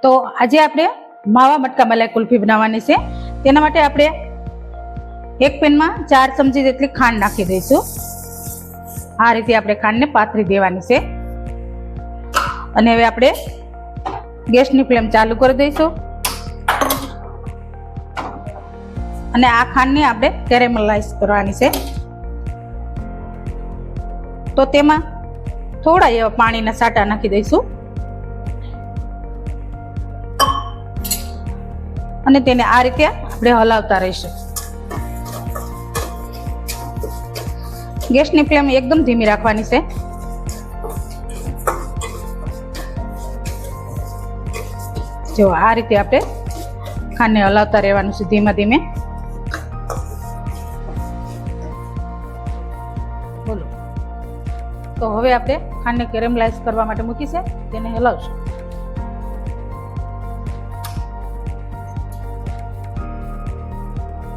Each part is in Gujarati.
તો આજે આપણે માવા મટકા મલાઈ કુલ્ફી બનાવવાની છે। તેના માટે આપણે એક પેનમાં 4 ચમચી જેટલી ખાંડ નાખી દઈશું। આ રીતે આપણે ખાંડને પાથરી દેવાની છે અને હવે આપણે ગેસની ફ્લેમ ચાલુ કરી દઈશું અને આ ખાંડને આપણે કેરેમલાઇઝ કરવાની છે। તો તેમાં થોડા એવા પાણીના સાટા નાખી દઈશું અને તેને આ રીતે આપણે હલાવતા રહીશું। ગેસની ફ્લેમ એકદમ ધીમી રાખવાની છે। જો આ રીતે આપણે ખાંડને હલાવતા રહેવાનું છે ધીમે ધીમે। બોલો, તો હવે આપણે ખાંડને કેરેમલાઇઝ કરવા માટે મૂકી છે, તેને હલાવશું।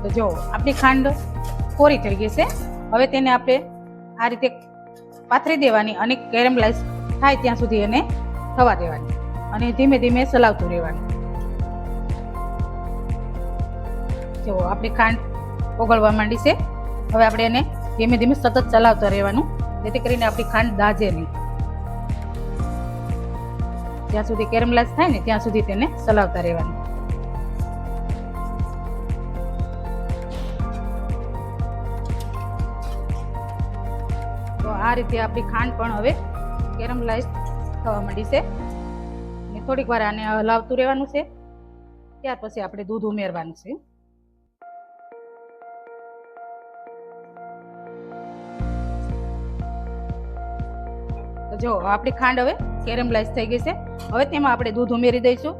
તો જો આપણી ખાંડ કોરી થઈ ગઈ છે। હવે તેને આપણે આ રીતે પાથરી દેવાની અને કેરેમલાઇઝ થાય ત્યાં સુધી એને થવા દેવાની અને ધીમે ધીમે ચલાવતું રહેવાનું। જો આપણી ખાંડ ઓગળવા માંડી છે। હવે આપણે એને ધીમે ધીમે સતત ચલાવતા રહેવાનું, જેથી કરીને આપણી ખાંડ દાજે નહીં। જ્યાં સુધી કેરેમલાઇઝ થાય ને ત્યાં સુધી તેને ચલાવતા રહેવાનું। તો આ રીતે આપણી ખાંડ પણ હવે કેરેમલાઇઝ થવા માંડી છે અને થોડીક વાર આને હલાવતું રહેવાનું છે। ત્યાર પછી આપણે દૂધ ઉમેરવાનું છે। તો જો આપણી ખાંડ હવે કેરેમલાઇઝ થઈ ગઈ છે। હવે તેમાં આપણે દૂધ ઉમેરી દઈશું।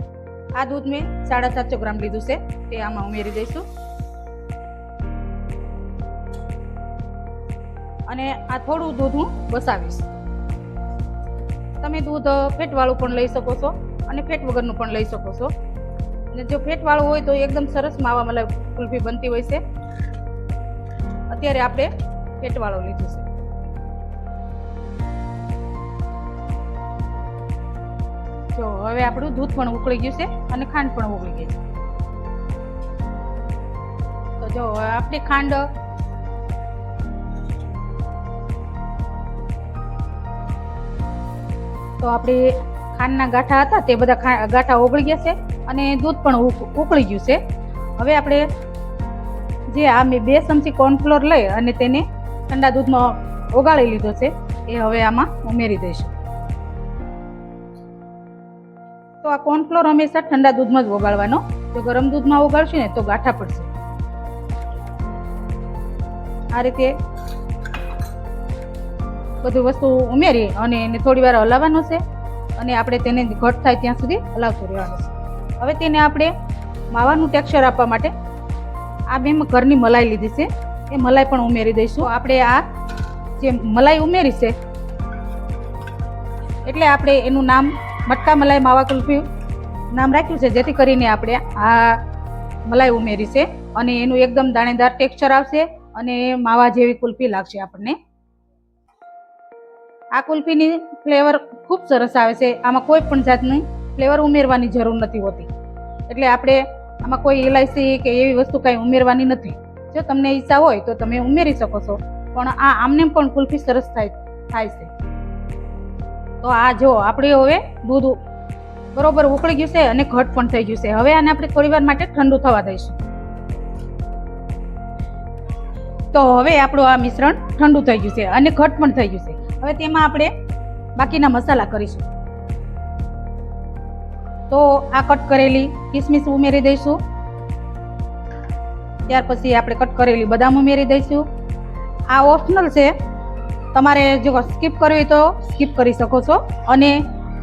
આ દૂધ મેં 750 ગ્રામ લીધું છે, તે આમાં ઉમેરી દઈશું અને આ થોડું દૂધ હું બસાવીશ। તમે દૂધ ફેટવાળું પણ લઈ શકો છો અને ફેટ વગરનું પણ લઈ શકો છો। અને જો ફેટવાળું હોય તો એકદમ સરસ માવા મલાઈ કુલ્ફી બનતી હોય છે। અત્યારે આપણે ફેટવાળું લીધું છે। જો હવે આપણું દૂધ પણ ઉકળી ગયું છે અને ખાંડ પણ ઉકળી ગઈ છે। તો જો આપણી ખાંડ તો આપણી ખાંડના ગાંઠા હતા તે બધા ગાંઠા ઓગળી ગયા છે અને દૂધ પણ ઉકળી ગયું છે। હવે આપણે જે આ મેં 2 ચમચી કોર્નફ્લોર લઈ અને તેને ઠંડા દૂધમાં ઓગાળી લીધો છે, એ હવે આમાં ઉમેરી દઈશું। તો આ કોર્નફ્લોર હંમેશા ઠંડા દૂધમાં જ ઓગાળવાનો, જો ગરમ દૂધમાં ઓગાળશું ને તો ગાંઠા પડશે। આ રીતે બધી વસ્તુ ઉમેરી અને એને થોડી વાર હલાવવાનું છે અને આપણે તેને ઘટ થાય ત્યાં સુધી હલાવતું રહેવાનું છે। હવે તેને આપણે માવાનું ટેક્સચર આપવા માટે આ મેં ઘરની મલાઈ લીધી છે, એ મલાઈ પણ ઉમેરી દઈશું। આપણે આ જે મલાઈ ઉમેરી છે એટલે આપણે એનું નામ મટકા મલાઈ માવા કુલ્ફી નામ રાખ્યું છે, જેથી કરીને આપણે આ મલાઈ ઉમેરી છે અને એનું એકદમ દાણેદાર ટેક્સચર આવશે અને માવા જેવી કુલ્ફી લાગશે આપણને। આ કુલ્ફીની ફ્લેવર ખૂબ સરસ આવે છે, આમાં કોઈ પણ જાતની ફ્લેવર ઉમેરવાની જરૂર નથી હોતી, એટલે આપણે આમાં કોઈ ઇલાયચી કે એવી વસ્તુ કાંઈ ઉમેરવાની નથી। જો તમને ઈચ્છા હોય તો તમે ઉમેરી શકો છો, પણ આ આમને પણ કુલ્ફી સરસ થાય છે। તો આ જો આપણે હવે દૂધ બરોબર ઉકળી ગયું છે અને ઘટ પણ થઈ ગયું છે। હવે આને આપણે થોડી વાર માટે ઠંડુ થવા દઈશું। તો હવે આપણું આ મિશ્રણ ઠંડુ થઈ ગયું છે અને ઘટ પણ થઈ ગયું છે। હવે તેમાં આપણે બાકીના મસાલા કરીશું। તો આ કટ કરેલી કિસમિસ ઉમેરી દઈશું, ત્યાર પછી આપણે કટ કરેલી બદામ ઉમેરી દઈશું। આ ઓપ્શનલ છે, તમારે જો સ્કીપ કરવી હોય તો સ્કીપ કરી શકો છો અને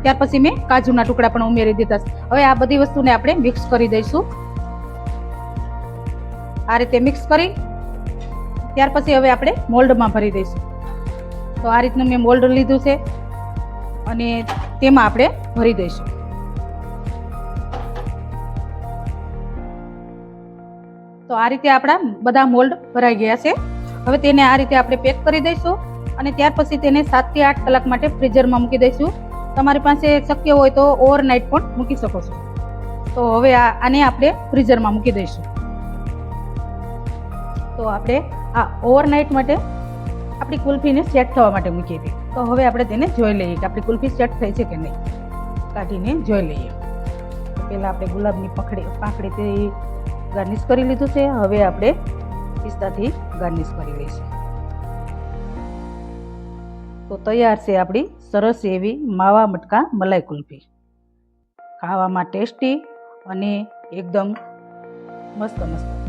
ત્યાર પછી મેં કાજુના ટુકડા પણ ઉમેરી દીધા છે। હવે આ બધી વસ્તુને આપણે મિક્સ કરી દઈશું। આ રીતે મિક્સ કરી ત્યાર પછી હવે આપણે મોલ્ડમાં ભરી દઈશું। તો આ રીતનું મેં મોલ્ડ લીધું છે અને તેમાં આપણે ભરી દઈશું। તો આ રીતે આપણા બધા મોલ્ડ ભરાઈ ગયા છે। હવે તેને આ રીતે આપણે પેક કરી દઈશું અને ત્યાર પછી તેને 7 થી 8 કલાક માટે ફ્રીઝરમાં મૂકી દઈશું। તમારી પાસે શક્ય હોય તો ઓવરનાઇટ પણ મૂકી શકો છો। તો હવે આને આપણે ફ્રીઝરમાં મૂકી દઈશું. તો આપણે આ ઓવરનાઇટ માટે આપણી કુલ્ફીને સેટ થવા માટે મૂકી હતી. તો હવે આપણે તેને જોઈ લઈએ કે આપણી કુલ્ફી સેટ થઈ છે કે નહીં. કાઢીને જોઈ લઈએ. પહેલાં આપણે ગુલાબની પાંખડીથી ગાર્નિશ કરી લીધું છે. હવે આપણે પિસ્તાથી ગાર્નિશ કરી લઈશું. તો તૈયાર છે આપણી સરસ એવી માવા મટકા મલાઈ કુલ્ફી. ખાવામાં ટેસ્ટી અને એકદમ મસ્ત મસ્ત.